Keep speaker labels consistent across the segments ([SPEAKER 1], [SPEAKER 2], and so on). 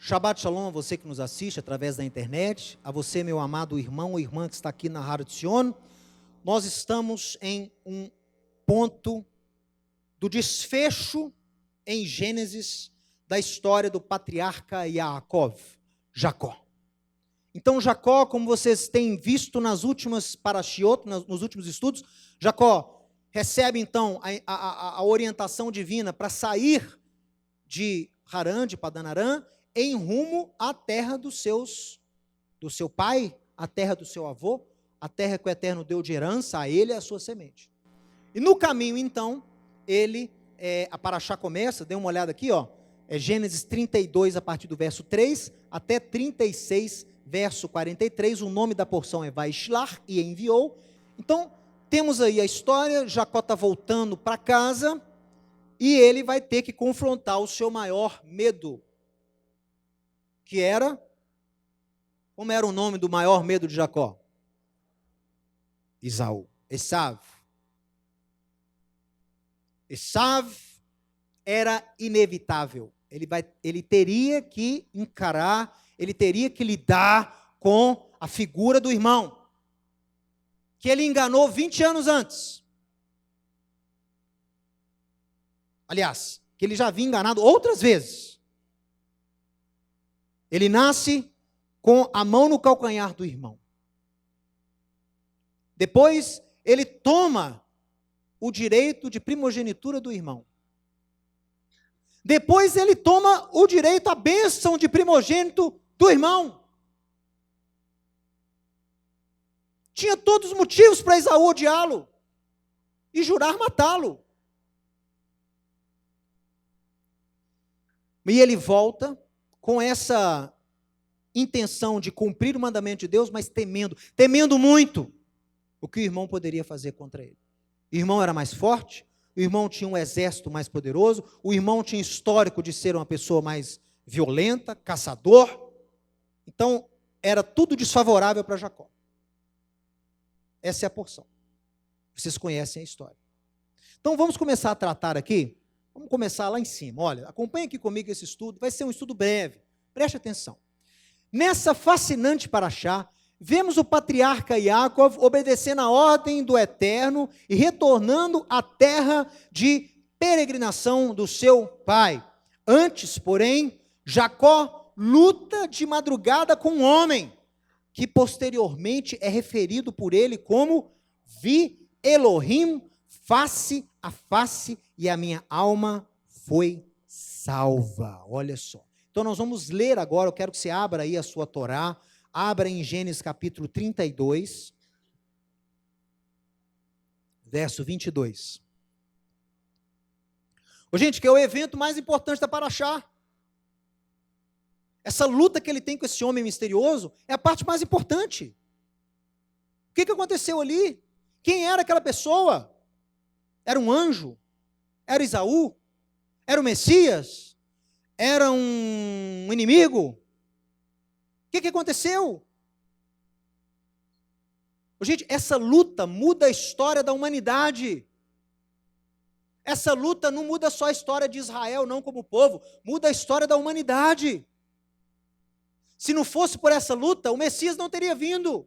[SPEAKER 1] Shabbat Shalom a você que nos assiste através da internet, a você, meu amado irmão ou irmã que está aqui na Rádio Sion. Nós estamos em um ponto do desfecho em Gênesis da história do patriarca Yaakov, Jacó. Então Jacó, como vocês têm visto nas últimas parashiot, nos últimos estudos, Jacó recebe então a orientação divina para sair de Harã, de Padan Aram, em rumo à terra do seu pai, a terra do seu avô, a terra que o Eterno deu de herança a ele e a sua semente. E no caminho, então, a paraxá começa, dê uma olhada aqui, Gênesis 32, a partir do verso 3, até 36, verso 43, o nome da porção é Vaishlar, e enviou. Então, temos aí a história, Jacó está voltando para casa, e ele vai ter que confrontar o seu maior medo, que era, como era o nome do maior medo de Jacó? Esav. Esav era inevitável, ele teria que encarar, ele teria que lidar com a figura do irmão, que ele enganou 20 anos antes. Aliás, que ele já havia enganado outras vezes. Ele nasce com a mão no calcanhar do irmão. Depois, ele toma o direito de primogenitura do irmão. Depois, ele toma o direito, a bênção de primogênito do irmão. Tinha todos os motivos para Esaú odiá-lo e jurar matá-lo. E ele volta com essa intenção de cumprir o mandamento de Deus, mas temendo muito o que o irmão poderia fazer contra ele. O irmão era mais forte, o irmão tinha um exército mais poderoso, o irmão tinha histórico de ser uma pessoa mais violenta, caçador. Então, era tudo desfavorável para Jacó. Essa é a porção. Vocês conhecem a história. Então, vamos começar a tratar aqui. Vamos começar lá em cima. Olha, acompanhe aqui comigo esse estudo. Vai ser um estudo breve. Preste atenção. Nessa fascinante paraxá, vemos o patriarca Yaakov obedecendo a ordem do Eterno e retornando à terra de peregrinação do seu pai. Antes, porém, Jacó luta de madrugada com um homem, que posteriormente é referido por ele como Vi Elohim, face a face, e a minha alma foi salva. Olha só. Então nós vamos ler agora, eu quero que você abra aí a sua Torá, abra em Gênesis capítulo 32, verso 22. Gente, que é o evento mais importante da paraxá. Essa luta que ele tem com esse homem misterioso é a parte mais importante. O que aconteceu ali? Quem era aquela pessoa? Era um anjo? Era Esaú? Era o Messias? Era um inimigo? O que aconteceu? Gente, essa luta muda a história da humanidade. Essa luta não muda só a história de Israel, não como povo, muda a história da humanidade. Se não fosse por essa luta, o Messias não teria vindo.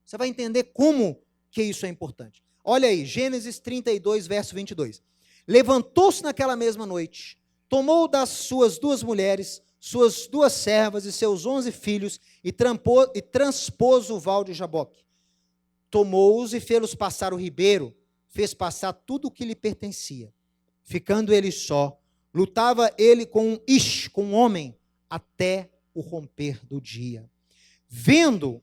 [SPEAKER 1] Você vai entender como que isso é importante. Olha aí, Gênesis 32, verso 22. Levantou-se naquela mesma noite, tomou das suas 2 mulheres, suas 2 servas e seus 11 filhos, e transpôs o val de Jaboque. Tomou-os e fê-los passar o ribeiro, fez passar tudo o que lhe pertencia. Ficando ele só, lutava ele com um homem, até o romper do dia. Vendo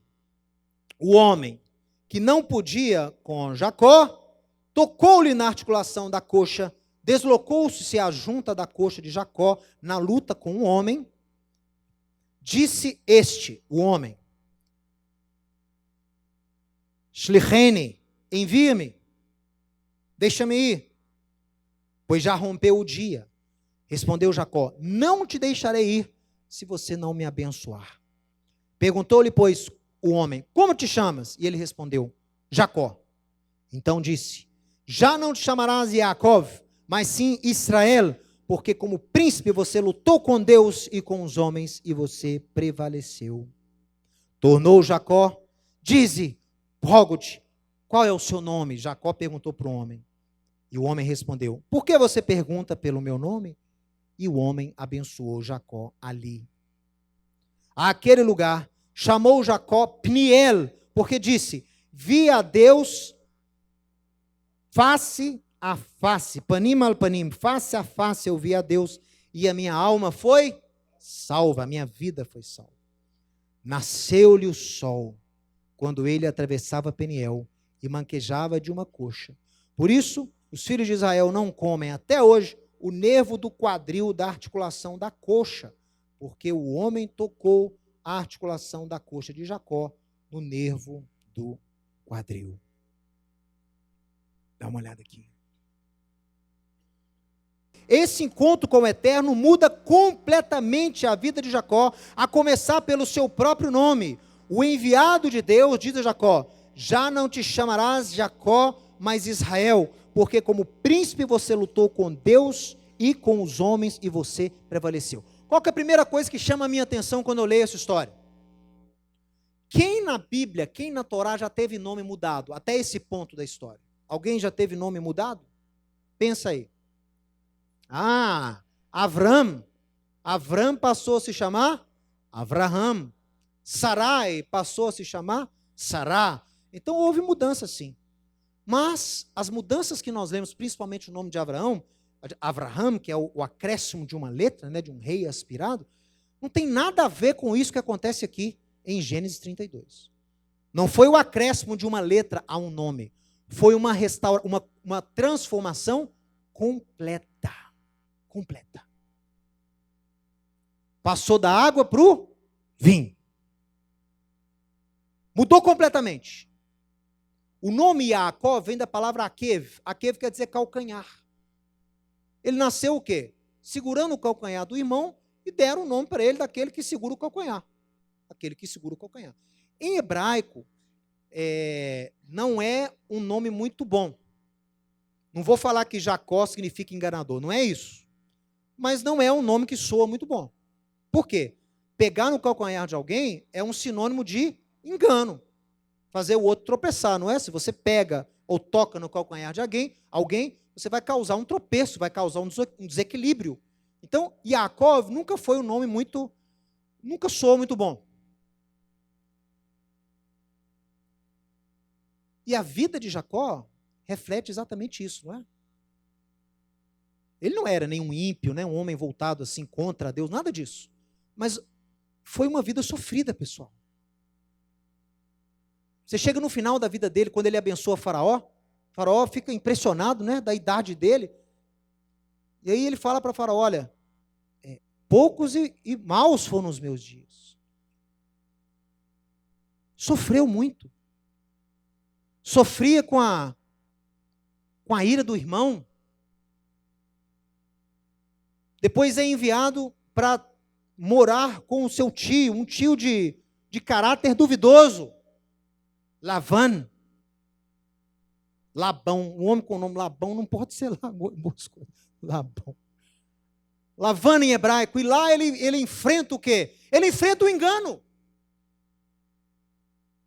[SPEAKER 1] o homem que não podia com Jacó, tocou-lhe na articulação da coxa, deslocou-se a junta da coxa de Jacó na luta com o homem. Disse o homem, Shlicheni, envia-me, deixa-me ir, pois já rompeu o dia. Respondeu Jacó, não te deixarei ir, se você não me abençoar. Perguntou-lhe, pois, o homem, como te chamas? E ele respondeu, Jacó. Então disse, já não te chamarás Yaakov, mas sim Israel, porque como príncipe você lutou com Deus e com os homens e você prevaleceu. Tornou Jacó, dize, rogo-te, qual é o seu nome? Jacó perguntou para o homem. E o homem respondeu, por que você pergunta pelo meu nome? E o homem abençoou Jacó ali. Àquele lugar, chamou Jacó Pniel, porque disse, vi a Deus face a face, panim al panim, face a face eu vi a Deus, e a minha alma foi salva, a minha vida foi salva. Nasceu-lhe o sol, quando ele atravessava Peniel, e manquejava de uma coxa. Por isso, os filhos de Israel não comem até hoje o nervo do quadril da articulação da coxa, porque o homem tocou a articulação da coxa de Jacó no nervo do quadril. Dá uma olhada aqui. Esse encontro com o Eterno muda completamente a vida de Jacó, a começar pelo seu próprio nome. O enviado de Deus diz a Jacó, já não te chamarás Jacó, mas Israel, porque como príncipe você lutou com Deus e com os homens e você prevaleceu. Qual que é a primeira coisa que chama a minha atenção quando eu leio essa história? Quem na Bíblia, quem na Torá já teve nome mudado, até esse ponto da história? Alguém já teve nome mudado? Pensa aí. Avram passou a se chamar Avraham. Sarai passou a se chamar Sará. Então houve mudança sim. Mas as mudanças que nós lemos, principalmente o nome de Avraham, que é o acréscimo de uma letra, né, de um rei aspirado, não tem nada a ver com isso que acontece aqui em Gênesis 32. Não foi o acréscimo de uma letra a um nome. Foi uma transformação completa. Passou da água para o vinho. Mudou completamente. O nome Jacó vem da palavra Akev. Akev quer dizer calcanhar. Ele nasceu o quê? Segurando o calcanhar do irmão e deram o nome para ele daquele que segura o calcanhar. Aquele que segura o calcanhar. Em hebraico, não é um nome muito bom. Não vou falar que Jacó significa enganador, não é isso. Mas não é um nome que soa muito bom. Por quê? Pegar no calcanhar de alguém é um sinônimo de engano. Fazer o outro tropeçar, não é? Se você pega ou toca no calcanhar de alguém, você vai causar um tropeço, vai causar um desequilíbrio. Então, Yaakov nunca foi um nome nunca soou muito bom. E a vida de Jacó reflete exatamente isso, não é? Ele não era nenhum ímpio, né, um homem voltado assim contra Deus, nada disso. Mas foi uma vida sofrida, pessoal. Você chega no final da vida dele, quando ele abençoa Faraó fica impressionado, né, da idade dele. E aí ele fala para Faraó, olha, poucos e maus foram os meus dias. Sofreu muito. Sofria com a ira do irmão. Depois é enviado para morar com o seu tio, um tio de caráter duvidoso. Labão, um homem com o nome Labão não pode ser Labão. Lavã em hebraico, e lá ele enfrenta o quê? Ele enfrenta o engano.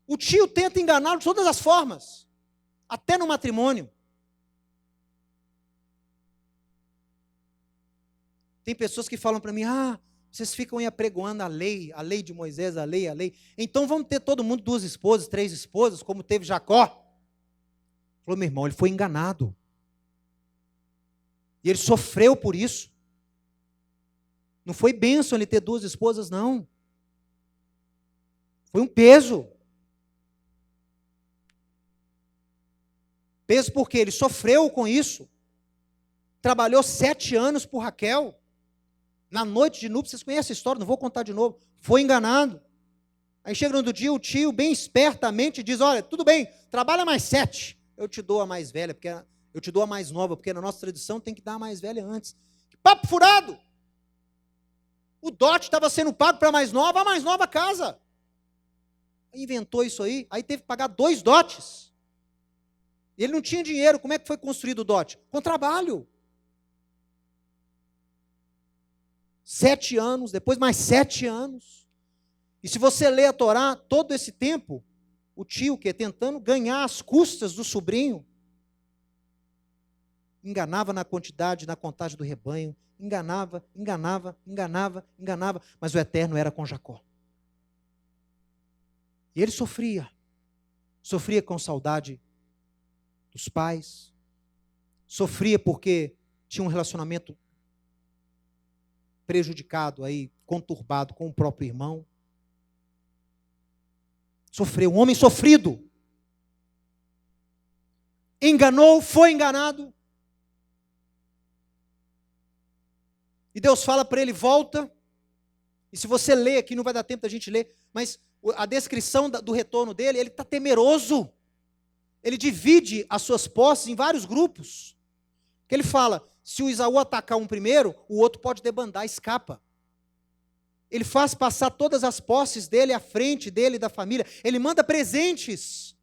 [SPEAKER 1] O tio tenta enganá-lo de todas as formas, até no matrimônio. Tem pessoas que falam para mim, vocês ficam aí apregoando a lei de Moisés, a lei. Então vamos ter todo mundo 2 esposas, 3 esposas, como teve Jacó. Falou, meu irmão, ele foi enganado. E ele sofreu por isso. Não foi bênção ele ter 2 esposas, não. Foi um peso. Peso porque ele sofreu com isso. Trabalhou 7 anos por Raquel. Na noite de núpcias, vocês conhecem a história, não vou contar de novo. Foi enganado. Aí chega no outro dia, o tio, bem espertamente, diz, olha, tudo bem, trabalha mais 7. Eu te dou a mais velha, porque eu te dou a mais nova, porque na nossa tradição tem que dar a mais velha antes. Que papo furado! O dote estava sendo pago para a mais nova casa. Inventou isso aí teve que pagar 2 dotes. Ele não tinha dinheiro, como é que foi construído o dote? Com trabalho. 7 anos, depois mais 7 anos. E se você lê a Torá, todo esse tempo, o tio que é tentando ganhar as custas do sobrinho, enganava na quantidade, na contagem do rebanho, enganava, mas o Eterno era com Jacó. E ele sofria com saudade dos pais, sofria porque tinha um relacionamento prejudicado aí, conturbado com o próprio irmão. Sofreu, um homem sofrido. Enganou, foi enganado. E Deus fala para ele, volta. E se você ler aqui, não vai dar tempo da gente ler, mas a descrição do retorno dele, ele está temeroso. Ele divide as suas posses em vários grupos. Que ele fala, se o Esaú atacar um primeiro, o outro pode debandar, escapa. Ele faz passar todas as posses dele à frente dele e da família. Ele manda presentes.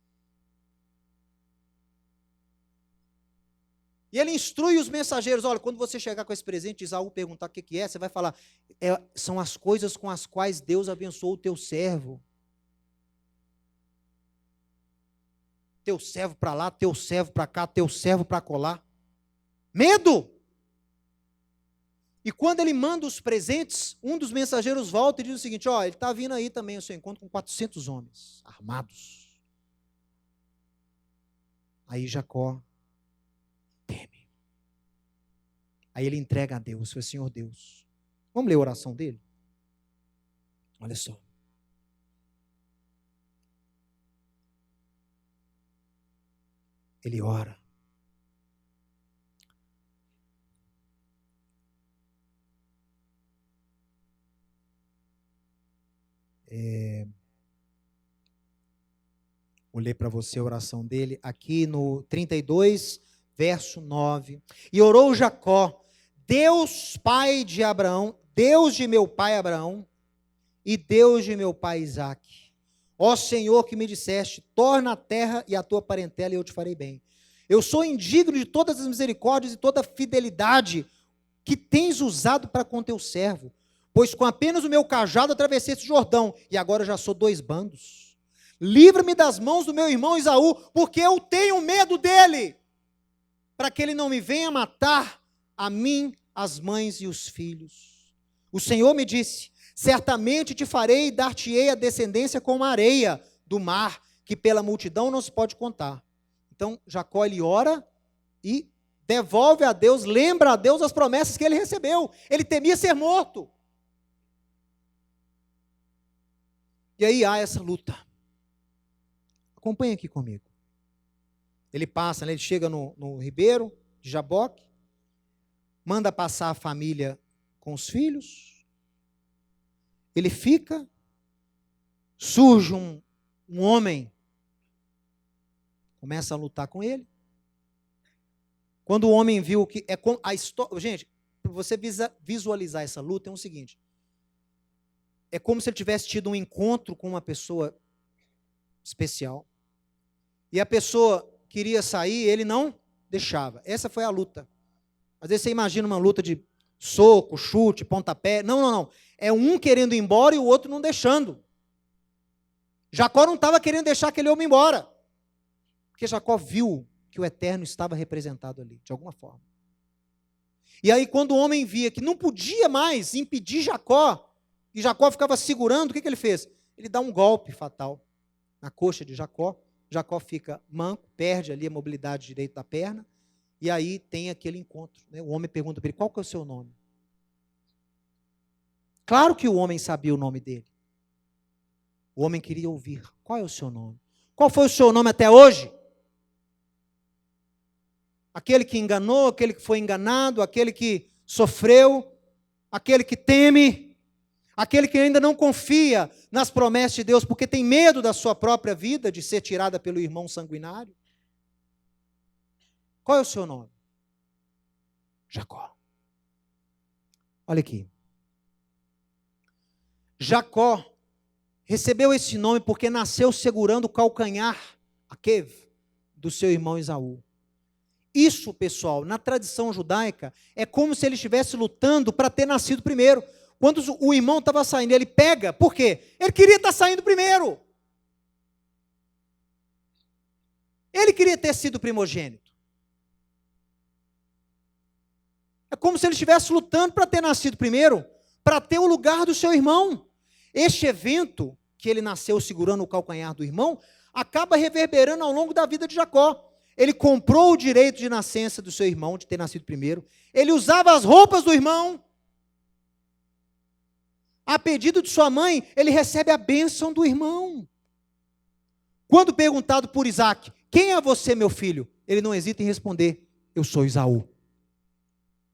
[SPEAKER 1] E ele instrui os mensageiros, olha, quando você chegar com esse presente, Esaú perguntar o que é, você vai falar, são as coisas com as quais Deus abençoou o teu servo. Teu servo para lá, teu servo para cá, teu servo para colar. Medo! E quando ele manda os presentes, um dos mensageiros volta e diz o seguinte, ó, ele está vindo aí também ao seu encontro com 400 homens, armados. Aí Jacó teme. Aí ele entrega a Deus, fala, Senhor Deus. Vamos ler a oração dele? Olha só. Ele ora. Vou ler para você a oração dele, aqui no 32, verso 9. E orou Jacó, Deus pai de Abraão, Deus de meu pai Abraão, e Deus de meu pai Isaque. Ó Senhor que me disseste, torna a terra e a tua parentela e eu te farei bem. Eu sou indigno de todas as misericórdias e toda a fidelidade que tens usado para com teu servo, pois com apenas o meu cajado atravessei esse Jordão, e agora já sou 2 bandos. Livra-me das mãos do meu irmão Esaú, porque eu tenho medo dele, para que ele não me venha matar a mim, as mães e os filhos. O Senhor me disse, certamente te farei e dar-te-ei a descendência como a areia do mar, que pela multidão não se pode contar. Então Jacó ele ora e devolve a Deus, lembra a Deus as promessas que ele recebeu. Ele temia ser morto. E aí há essa luta. Acompanhe aqui comigo. Ele passa, ele chega no ribeiro de Jaboque, manda passar a família com os filhos, ele fica, surge um homem, começa a lutar com ele. Quando o homem viu que é a história, gente, para você visualizar essa luta é o seguinte, é como se ele tivesse tido um encontro com uma pessoa especial. E a pessoa queria sair, ele não deixava. Essa foi a luta. Às vezes você imagina uma luta de soco, chute, pontapé. Não. É um querendo ir embora e o outro não deixando. Jacó não estava querendo deixar aquele homem embora. Porque Jacó viu que o Eterno estava representado ali, de alguma forma. E aí quando o homem via que não podia mais impedir Jacó, e Jacó ficava segurando, o que ele fez? Ele dá um golpe fatal na coxa de Jacó. Jacó fica manco, perde ali a mobilidade direita da perna, e aí tem aquele encontro. Né? O homem pergunta para ele, qual que é o seu nome? Claro que o homem sabia o nome dele. O homem queria ouvir, qual é o seu nome? Qual foi o seu nome até hoje? Aquele que enganou, aquele que foi enganado, aquele que sofreu, aquele que teme, aquele que ainda não confia nas promessas de Deus, porque tem medo da sua própria vida, de ser tirada pelo irmão sanguinário. Qual é o seu nome? Jacó. Olha aqui. Jacó recebeu esse nome porque nasceu segurando o calcanhar, do seu irmão Esaú. Isso, pessoal, na tradição judaica, é como se ele estivesse lutando para ter nascido primeiro. Quando o irmão estava saindo, ele pega, por quê? Ele queria estar saindo primeiro. Ele queria ter sido primogênito. É como se ele estivesse lutando para ter nascido primeiro, para ter o lugar do seu irmão. Este evento, que ele nasceu segurando o calcanhar do irmão, acaba reverberando ao longo da vida de Jacó. Ele comprou o direito de nascença do seu irmão, de ter nascido primeiro. Ele usava as roupas do irmão. A pedido de sua mãe, ele recebe a bênção do irmão. Quando perguntado por Isaac, quem é você, meu filho? Ele não hesita em responder, eu sou Esaú,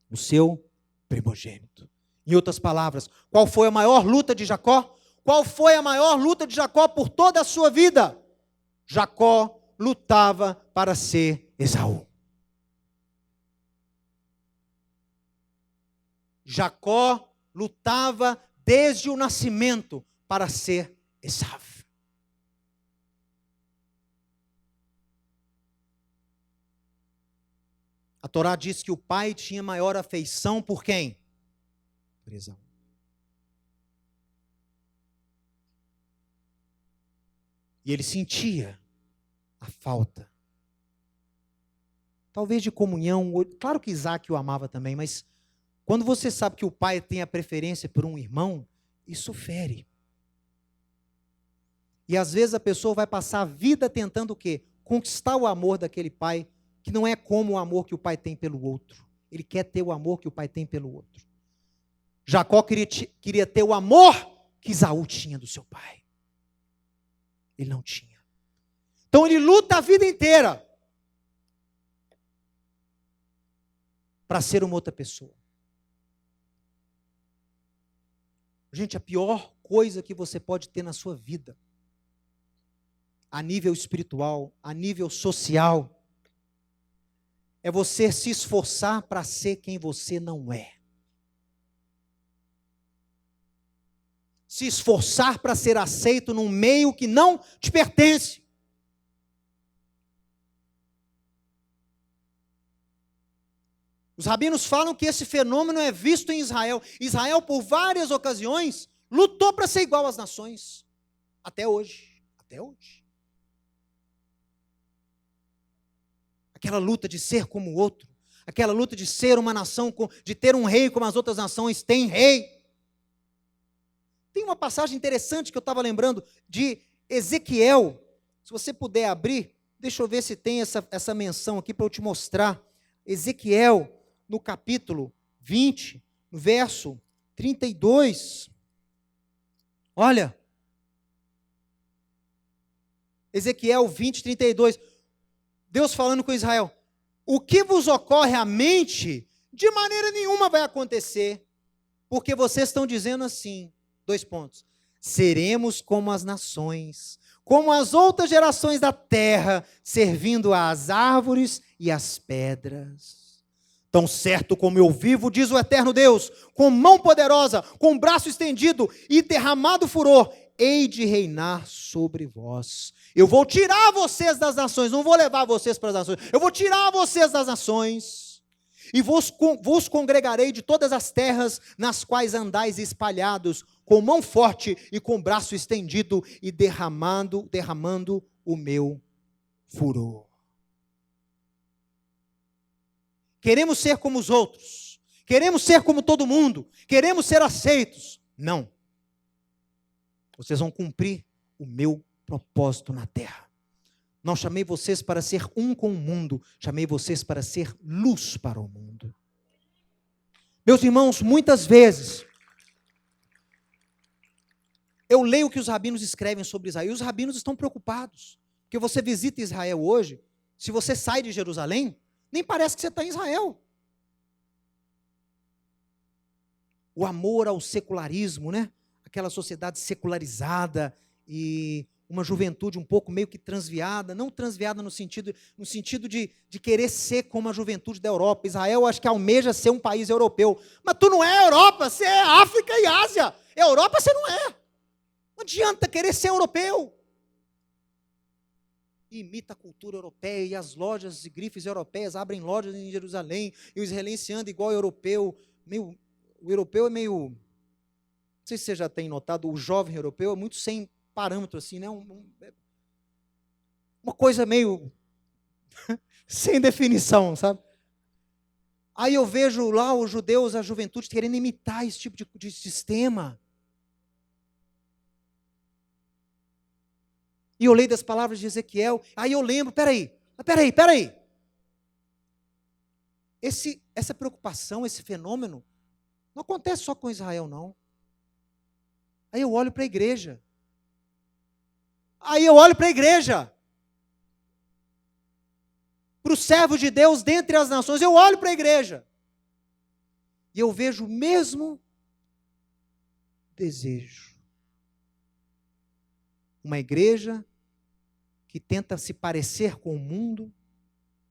[SPEAKER 1] o seu primogênito. Em outras palavras, qual foi a maior luta de Jacó? Qual foi a maior luta de Jacó por toda a sua vida? Jacó lutava para ser Esaú. Jacó lutava desde o nascimento para ser Esaú. A Torá diz que o pai tinha maior afeição por quem? Por Esaú. E ele sentia a falta. Talvez de comunhão. Claro que Isaac o amava também, mas quando você sabe que o pai tem a preferência por um irmão, isso fere. E às vezes a pessoa vai passar a vida tentando o quê? Conquistar o amor daquele pai, que não é como o amor que o pai tem pelo outro. Ele quer ter o amor que o pai tem pelo outro. Jacó queria ter o amor que Esaú tinha do seu pai. Ele não tinha. Então ele luta a vida inteira para ser uma outra pessoa. Gente, a pior coisa que você pode ter na sua vida, a nível espiritual, a nível social, é você se esforçar para ser quem você não é. Se esforçar para ser aceito num meio que não te pertence. Os rabinos falam que esse fenômeno é visto em Israel. Israel, por várias ocasiões, lutou para ser igual às nações. Até hoje. Até hoje. Aquela luta de ser como o outro. Aquela luta de ser uma nação, de ter um rei como as outras nações têm rei. Tem uma passagem interessante que eu estava lembrando de Ezequiel. Se você puder abrir, deixa eu ver se tem essa menção aqui para eu te mostrar. Ezequiel, no capítulo 20, no verso 32. Olha. Ezequiel 20, 32. Deus falando com Israel. O que vos ocorre à mente, de maneira nenhuma vai acontecer, porque vocês estão dizendo assim. 2 pontos. Seremos como as nações, como as outras gerações da terra, servindo às árvores e às pedras. Tão certo como eu vivo, diz o eterno Deus, com mão poderosa, com braço estendido e derramado furor, hei de reinar sobre vós. Eu vou tirar vocês das nações, não vou levar vocês para as nações, eu vou tirar vocês das nações. E vos congregarei de todas as terras nas quais andais espalhados, com mão forte e com braço estendido e derramando o meu furor. Queremos ser como os outros, queremos ser como todo mundo, queremos ser aceitos. Não. Vocês vão cumprir o meu propósito na terra. Não chamei vocês para ser um com o mundo, chamei vocês para ser luz para o mundo. Meus irmãos, muitas vezes, eu leio o que os rabinos escrevem sobre Israel, e os rabinos estão preocupados, porque você visita Israel hoje, se você sai de Jerusalém, nem parece que você está em Israel. O amor ao secularismo, né? Aquela sociedade secularizada e uma juventude um pouco meio que transviada, não transviada no sentido de querer ser como a juventude da Europa. Israel, acho que almeja ser um país europeu. Mas tu não é Europa, você é África e Ásia. Europa você não é. Não adianta querer ser europeu. Imita a cultura europeia e as lojas e grifes europeias abrem lojas em Jerusalém e o israelense anda igual ao europeu. O europeu é meio sei se você já tem notado, o jovem europeu é muito sem parâmetro, assim, né? Uma coisa meio sem definição, sabe? Aí eu vejo lá os judeus, a juventude, querendo imitar esse tipo de sistema. E eu leio das palavras de Ezequiel, aí eu lembro, peraí. Essa preocupação, esse fenômeno, não acontece só com Israel, não. Aí eu olho para a igreja. Para o servo de Deus dentre as nações, eu olho para a igreja. E eu vejo o mesmo desejo. Uma igreja que tenta se parecer com o mundo,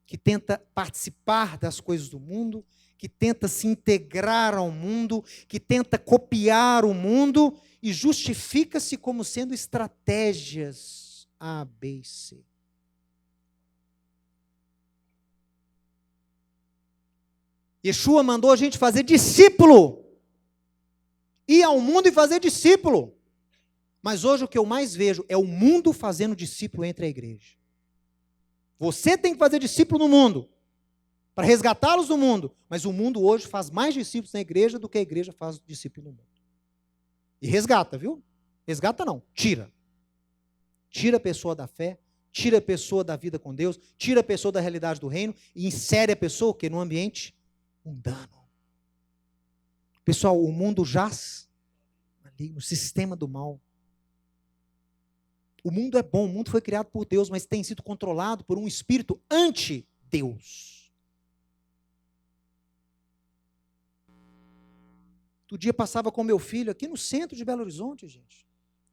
[SPEAKER 1] que tenta participar das coisas do mundo, que tenta se integrar ao mundo, que tenta copiar o mundo e justifica-se como sendo estratégias A, B e C. Yeshua mandou a gente fazer discípulo. Ir ao mundo e fazer discípulo. Mas hoje o que eu mais vejo é o mundo fazendo discípulo entre a igreja. Você tem que fazer discípulo no mundo, para resgatá-los do mundo. Mas o mundo hoje faz mais discípulos na igreja do que a igreja faz discípulo no mundo. E resgata, viu? Resgata não, tira. Tira a pessoa da fé, tira a pessoa da vida com Deus, tira a pessoa da realidade do reino e insere a pessoa que num ambiente mundano. Pessoal, o mundo jaz ali no sistema do mal. O mundo é bom, o mundo foi criado por Deus, mas tem sido controlado por um espírito anti-Deus. Outro dia passava com meu filho aqui no centro de Belo Horizonte, gente.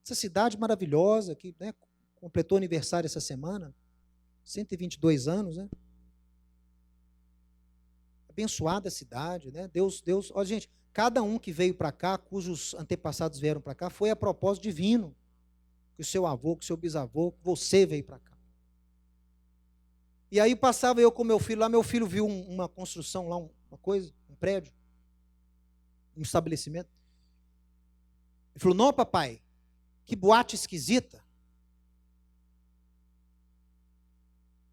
[SPEAKER 1] Essa cidade maravilhosa, que, né, completou aniversário essa semana, 122 anos, né? Abençoada a cidade, né? Deus, olha, gente, cada um que veio para cá, cujos antepassados vieram para cá, foi a propósito divino. Que o seu avô, que o seu bisavô, que você veio para cá. E aí passava eu com meu filho lá, meu filho viu uma construção lá, uma coisa, um prédio, um estabelecimento. Ele falou, não, papai, que boate esquisita.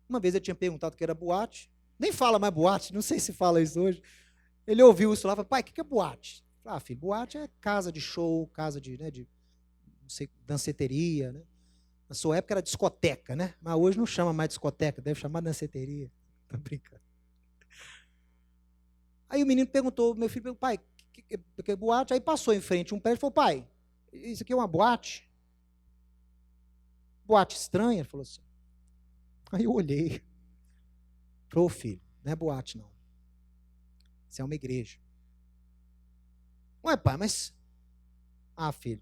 [SPEAKER 1] Uma vez eu tinha perguntado o que era boate, nem fala mais boate, não sei se fala isso hoje. Ele ouviu isso lá, falou, pai, o que é boate? Ah, filho, boate é casa de show, casa de, né, de danceteria, né? Na sua época era discoteca, né? Mas hoje não chama mais discoteca, deve chamar danceteria. Tá brincando. Aí o menino perguntou, meu filho perguntou, pai, que é boate? Aí passou em frente um prédio e falou, pai, isso aqui é uma boate? Boate estranha? Ele falou assim. Aí eu olhei. Falou, filho, não é boate não. Isso é uma igreja. Ué, pai, mas... Ah, filho,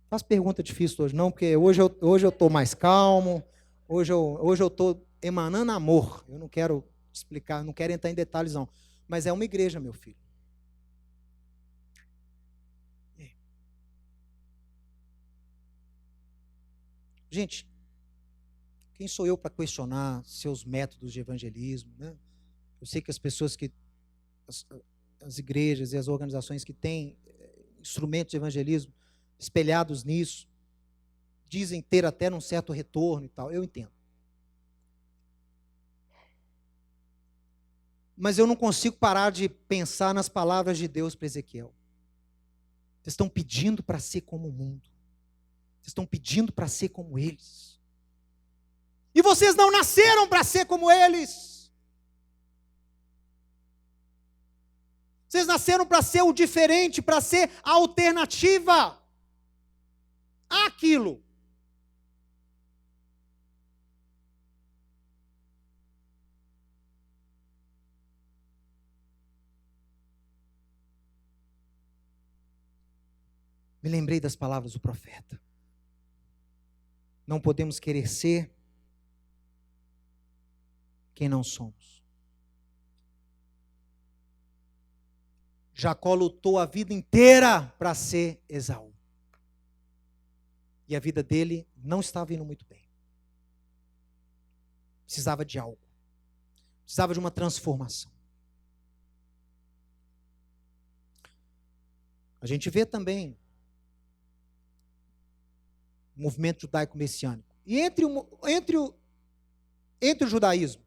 [SPEAKER 1] faz pergunta difícil hoje não, porque hoje eu estou mais calmo, hoje eu estou emanando amor. Eu não quero explicar, não quero entrar em detalhes não. Mas é uma igreja, meu filho. Gente, quem sou eu para questionar seus métodos de evangelismo, né? Eu sei que as pessoas que, as igrejas e as organizações que têm instrumentos de evangelismo espelhados nisso, dizem ter até um certo retorno e tal, eu entendo. Mas eu não consigo parar de pensar nas palavras de Deus para Ezequiel. Vocês estão pedindo para ser como o mundo. Vocês estão pedindo para ser como eles. E vocês não nasceram para ser como eles. Vocês nasceram para ser o diferente, para ser a alternativa àquilo. Me lembrei das palavras do profeta. Não podemos querer ser quem não somos. Jacó lutou a vida inteira para ser Esaú. E a vida dele não estava indo muito bem. Precisava de algo. Precisava de uma transformação. A gente vê também o movimento judaico-messiânico. E entre o judaísmo,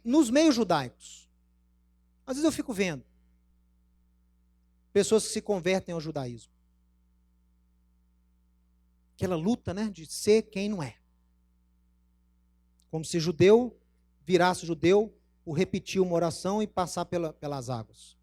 [SPEAKER 1] nos meios judaicos, às vezes eu fico vendo pessoas que se convertem ao judaísmo. Aquela luta, né, de ser quem não é. Como se judeu virasse judeu, ou repetir uma oração e passar pelas águas.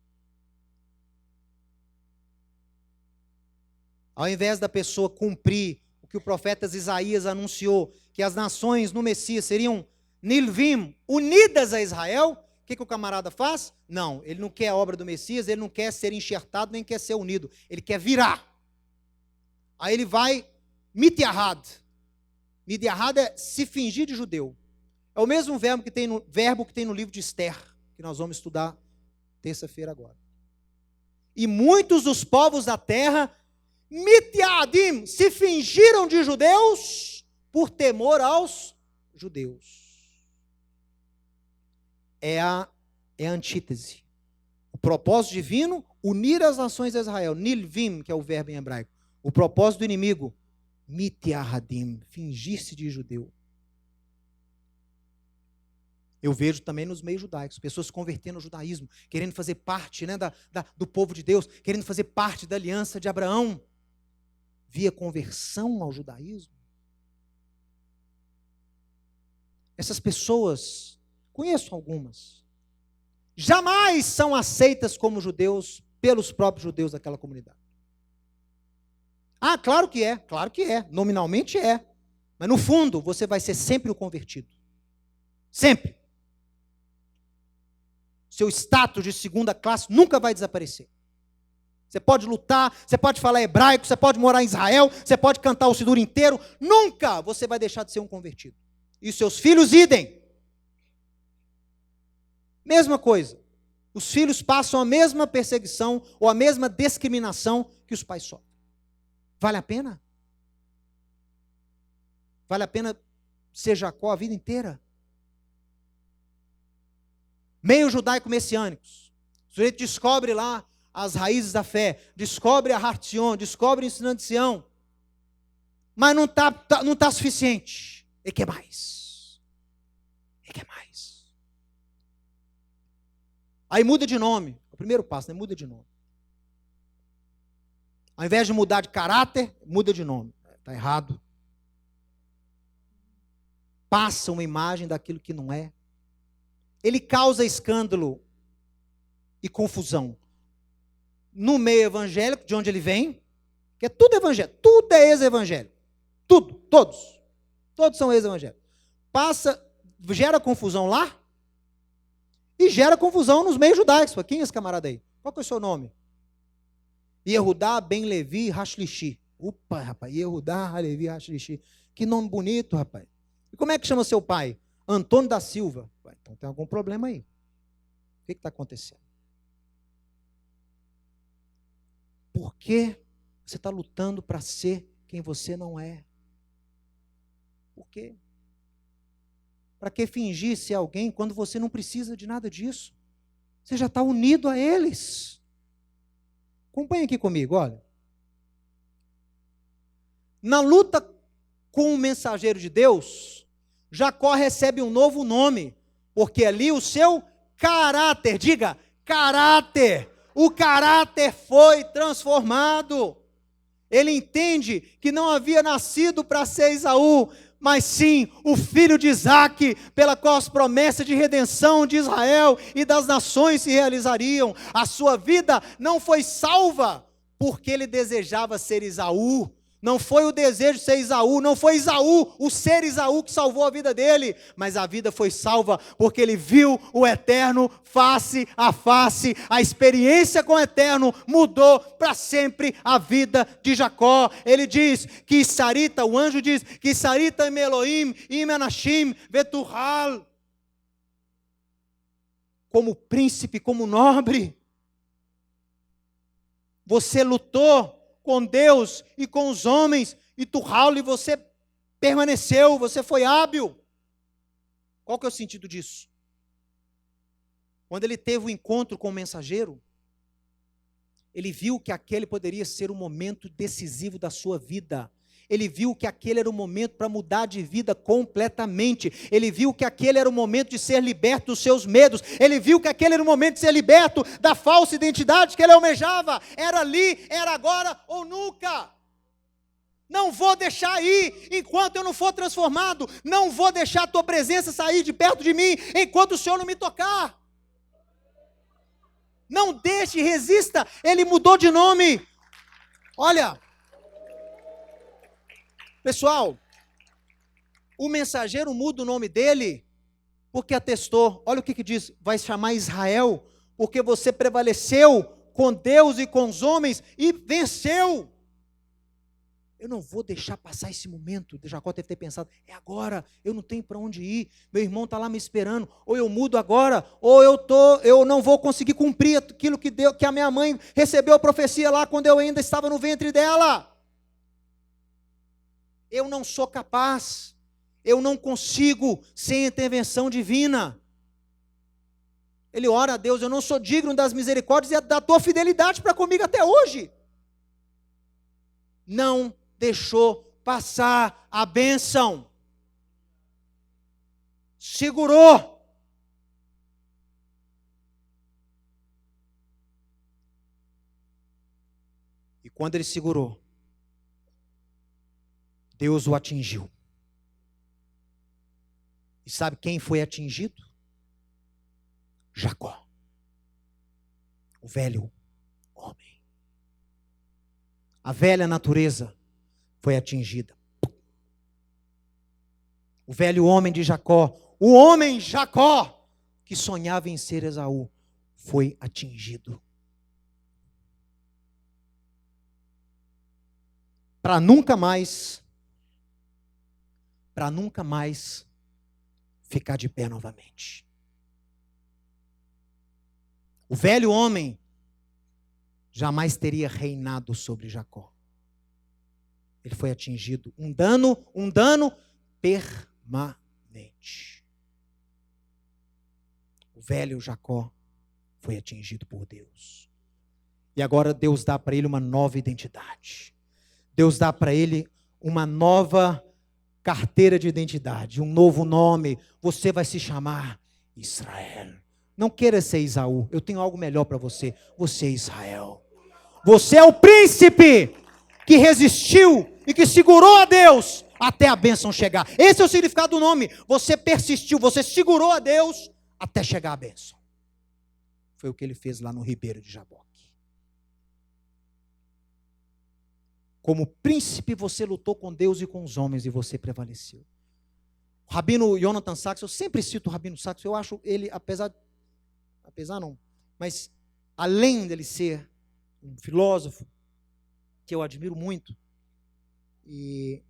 [SPEAKER 1] Ao invés da pessoa cumprir o que o profeta Isaías anunciou, que as nações no Messias seriam Nilvim, unidas a Israel, o que o camarada faz? Não, ele não quer a obra do Messias, ele não quer ser enxertado, nem quer ser unido, ele quer virar. Aí ele vai, Mityahad. Mityahad é se fingir de judeu. É o mesmo verbo que tem no livro de Esther, que nós vamos estudar terça-feira agora. E muitos dos povos da terra, Mityadim, se fingiram de judeus por temor aos judeus. É a antítese. O propósito divino, unir as nações de Israel. Nilvim, que é o verbo em hebraico. O propósito do inimigo, Mityadim, fingir-se de judeu. Eu vejo também nos meios judaicos, pessoas se convertendo ao judaísmo, querendo fazer parte, né, do povo de Deus, querendo fazer parte da aliança de Abraão, via conversão ao judaísmo. Essas pessoas, conheço algumas, jamais são aceitas como judeus pelos próprios judeus daquela comunidade. Ah, claro que é, nominalmente é, mas no fundo você vai ser sempre o convertido. Sempre. Seu status de segunda classe nunca vai desaparecer. Você pode lutar, você pode falar hebraico, você pode morar em Israel, você pode cantar o Sidur inteiro, nunca você vai deixar de ser um convertido. E seus filhos idem. Mesma coisa. Os filhos passam a mesma perseguição ou a mesma discriminação que os pais sofrem. Vale a pena? Vale a pena ser Jacó a vida inteira? Meio judaico-messiânicos. O sujeito descobre lá as raízes da fé, descobre a Hartzion, descobre o ensinante de Sião, mas não tá suficiente. Ele quer mais. Ele quer mais. Aí muda de nome. O primeiro passo, né? Muda de nome. Ao invés de mudar de caráter, muda de nome. Está errado. Passa uma imagem daquilo que não é. Ele causa escândalo e confusão no meio evangélico, de onde ele vem, que é tudo evangélico, tudo é ex-evangélico. Tudo, todos são ex-evangélicos. Gera confusão lá e gera confusão nos meios judaicos. Quem é esse camarada aí? Qual que é o seu nome? Yehudá ben Levi Hashlishi. Opa, rapaz, Yehudá Levi Hashlishi. Que nome bonito, rapaz. E como é que chama seu pai? Antônio da Silva. Então tem algum problema aí. O que está acontecendo? Por que você está lutando para ser quem você não é? Por quê? Para que fingir ser alguém quando você não precisa de nada disso? Você já está unido a eles. Acompanhe aqui comigo, olha. Na luta com o mensageiro de Deus, Jacó recebe um novo nome, porque ali o seu caráter, diga, caráter, o caráter foi transformado. Ele entende que não havia nascido para ser Esaú, mas sim o filho de Isaque, pela qual as promessas de redenção de Israel e das nações se realizariam. A sua vida não foi salva porque ele desejava ser Esaú. Não foi o desejo de ser Esaú, não foi Esaú, o ser Esaú que salvou a vida dele, mas a vida foi salva porque ele viu o Eterno face a face. A experiência com o Eterno mudou para sempre a vida de Jacó. Ele diz que Sarita, o anjo diz que Sarita im Elohim, im Anashim, vetuhal. Como príncipe, como nobre, você lutou com Deus e com os homens, e Turral, e você permaneceu, você foi hábil. Qual que é o sentido disso? Quando ele teve o encontro com o mensageiro, Ele viu que aquele poderia ser o momento decisivo da sua vida. Ele viu que aquele era o momento para mudar de vida completamente. Ele viu que aquele era o momento de ser liberto dos seus medos. Ele viu que aquele era o momento de ser liberto da falsa identidade que ele almejava. Era ali, era agora ou nunca. Não vou deixar ir enquanto eu não for transformado. Não vou deixar a tua presença sair de perto de mim enquanto o Senhor não me tocar. Não deixe, resista. Ele mudou de nome. Olha, pessoal, o mensageiro muda o nome dele porque atestou. Olha o que diz, vai se chamar Israel, porque você prevaleceu com Deus e com os homens e venceu. Eu não vou deixar passar esse momento. Jacó deve ter pensado, é agora, eu não tenho para onde ir, meu irmão está lá me esperando, ou eu mudo agora, ou eu não vou conseguir cumprir aquilo que a minha mãe recebeu a profecia lá quando eu ainda estava no ventre dela. Eu não sou capaz, eu não consigo sem intervenção divina. Ele ora a Deus, eu não sou digno das misericórdias e da tua fidelidade para comigo até hoje. Não deixou passar a bênção. Segurou. E quando ele segurou, Deus o atingiu. E sabe quem foi atingido? Jacó, o velho homem. A velha natureza foi atingida. O velho homem de Jacó, o homem Jacó, que sonhava em ser Esaú, foi atingido. Para nunca mais ficar de pé novamente. O velho homem jamais teria reinado sobre Jacó. Ele foi atingido. Um dano permanente. O velho Jacó foi atingido por Deus. E agora Deus dá para ele uma nova identidade. Deus dá para ele uma nova carteira de identidade, um novo nome. Você vai se chamar Israel. Não queira ser Esaú. Eu tenho algo melhor para você. Você é Israel. Você é o príncipe que resistiu e que segurou a Deus até a bênção chegar. Esse é o significado do nome. Você persistiu, você segurou a Deus até chegar a bênção. Foi o que ele fez lá no Ribeiro de Jaboque. Como príncipe, você lutou com Deus e com os homens e você prevaleceu. O Rabino Jonathan Sacks, eu sempre cito o Rabino Sacks, eu acho ele, apesar não, mas além dele ser um filósofo que eu admiro muito, e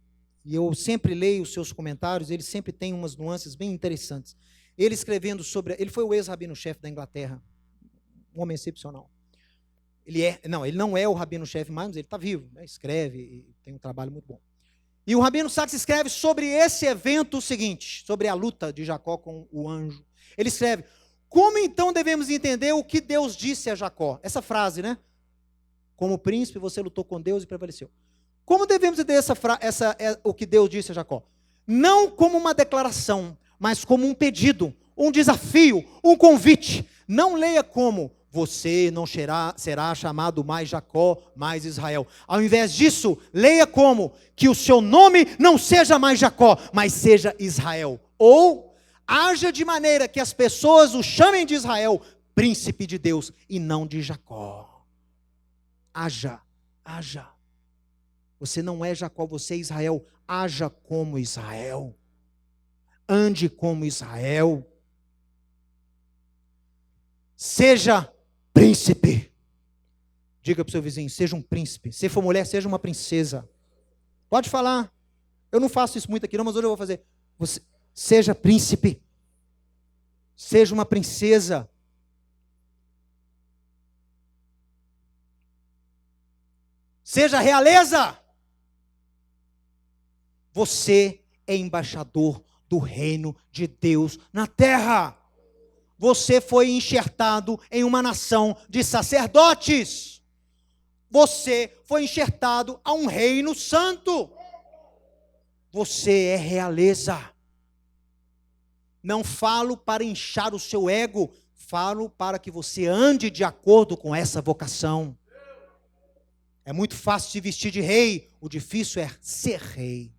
[SPEAKER 1] eu sempre leio os seus comentários, ele sempre tem umas nuances bem interessantes. Ele escrevendo ele foi o ex-rabino-chefe da Inglaterra, um homem excepcional. Ele não é o rabino-chefe mais, mas ele está vivo, né? Escreve e tem um trabalho muito bom. E o Rabino Sacks escreve sobre esse evento o seguinte, sobre a luta de Jacó com o anjo. Ele escreve, como então devemos entender o que Deus disse a Jacó? Essa frase, né? Como príncipe você lutou com Deus e prevaleceu. Como devemos entender o que Deus disse a Jacó? Não como uma declaração, mas como um pedido, um desafio, um convite. Não leia como você não será chamado mais Jacó, mais Israel. Ao invés disso, leia como que o seu nome não seja mais Jacó, mas seja Israel. Ou haja de maneira que as pessoas o chamem de Israel, príncipe de Deus, e não de Jacó. Haja. Você não é Jacó, você é Israel. Haja como Israel. Ande como Israel. Seja príncipe. Diga para o seu vizinho, seja um príncipe. Se for mulher, seja uma princesa. Pode falar. Eu não faço isso muito aqui não, mas hoje eu vou fazer. Você, seja príncipe. Seja uma princesa. Seja realeza. Você é embaixador do reino de Deus na terra. Você foi enxertado em uma nação de sacerdotes. você foi enxertado a um reino santo. Você é realeza. Não falo para inchar o seu ego, falo para que você ande de acordo com essa vocação. É muito fácil se vestir de rei, o difícil é ser rei.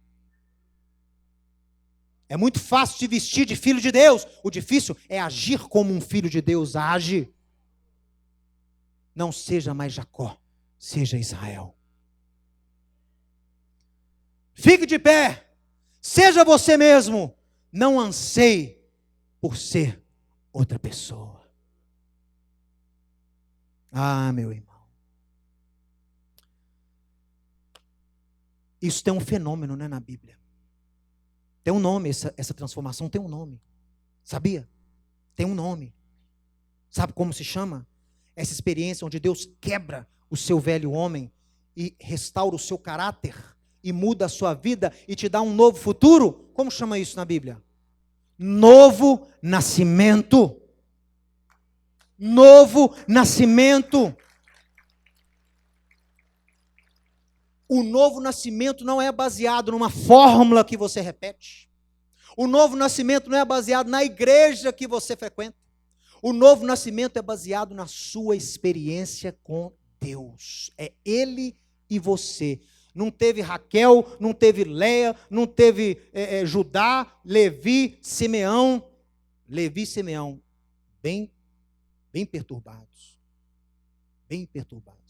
[SPEAKER 1] É muito fácil se vestir de filho de Deus, o difícil é agir como um filho de Deus age. Não seja mais Jacó, seja Israel. Fique de pé, seja você mesmo, não anseie por ser outra pessoa. Ah, meu irmão. Isso tem um fenômeno, né, na Bíblia. Tem um nome, essa transformação tem um nome. Sabia? Tem um nome. Sabe como se chama? Essa experiência onde Deus quebra o seu velho homem e restaura o seu caráter e muda a sua vida e te dá um novo futuro. Como chama isso na Bíblia? Novo nascimento. Novo nascimento. O novo nascimento não é baseado numa fórmula que você repete. O novo nascimento não é baseado na igreja que você frequenta. O novo nascimento é baseado na sua experiência com Deus. É Ele e você. Não teve Raquel, não teve Leia, não teve Judá, Levi, Simeão. Levi e Simeão, bem perturbados. Bem perturbados.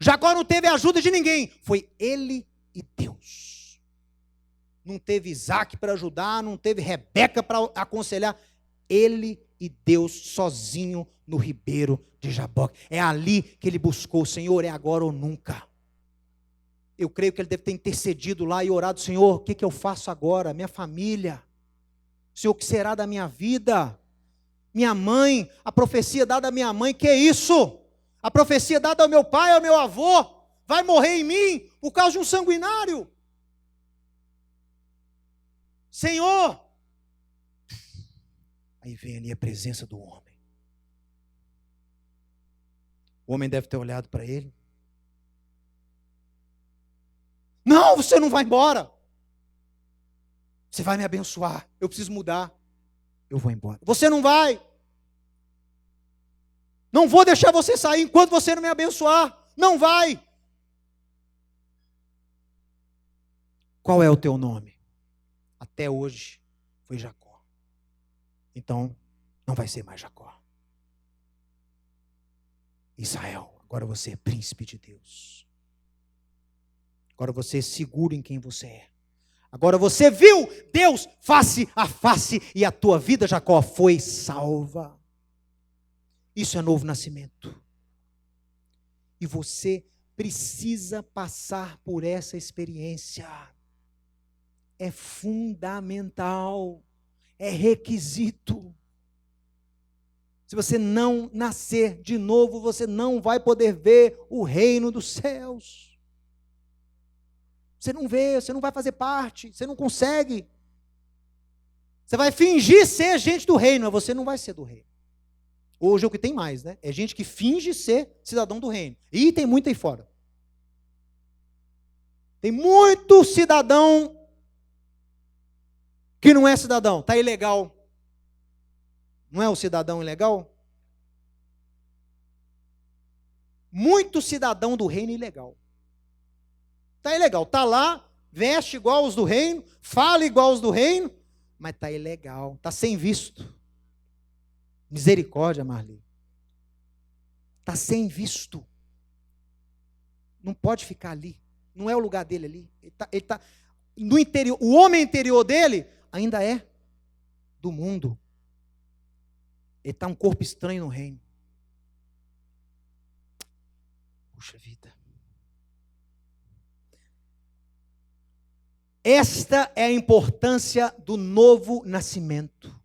[SPEAKER 1] Jacó não teve ajuda de ninguém. Foi ele e Deus. Não teve Isaac para ajudar, não teve Rebeca para aconselhar. Ele e Deus sozinho no ribeiro de Jaboque. É ali que ele buscou, Senhor, é agora ou nunca. Eu creio que ele deve ter intercedido lá e orado, Senhor, o que eu faço agora? Minha família. Senhor, o que será da minha vida? Minha mãe, a profecia dada à minha mãe, que é isso? A profecia dada ao meu pai, ao meu avô, vai morrer em mim por causa de um sanguinário. Senhor. Aí vem ali a presença do homem. O homem deve ter olhado para ele. Não, você não vai embora. Você vai me abençoar. Eu preciso mudar. Eu vou embora. Você não vai. Não vou deixar você sair enquanto você não me abençoar. Não vai. Qual é o teu nome? Até hoje foi Jacó. Então, não vai ser mais Jacó. Israel, agora você é príncipe de Deus. Agora você é seguro em quem você é. Agora você viu Deus face a face e a tua vida, Jacó, foi salva. Isso é novo nascimento. E você precisa passar por essa experiência. É fundamental. É requisito. Se você não nascer de novo, você não vai poder ver o reino dos céus. Você não vê, você não vai fazer parte, você não consegue. Você vai fingir ser gente do reino, mas você não vai ser do reino. Hoje é o que tem mais, né? É gente que finge ser cidadão do reino. E tem muito aí fora. Tem muito cidadão que não é cidadão, está ilegal. Não é o cidadão ilegal? Muito cidadão do reino ilegal. Está ilegal, está lá, veste igual os do reino, fala igual os do reino, mas está ilegal, está sem visto. Misericórdia, Marli. Está sem visto. Não pode ficar ali. Não é o lugar dele ali. Ele tá no interior. O homem interior dele ainda é do mundo. Ele está um corpo estranho no reino. Puxa vida. Esta é a importância do novo nascimento.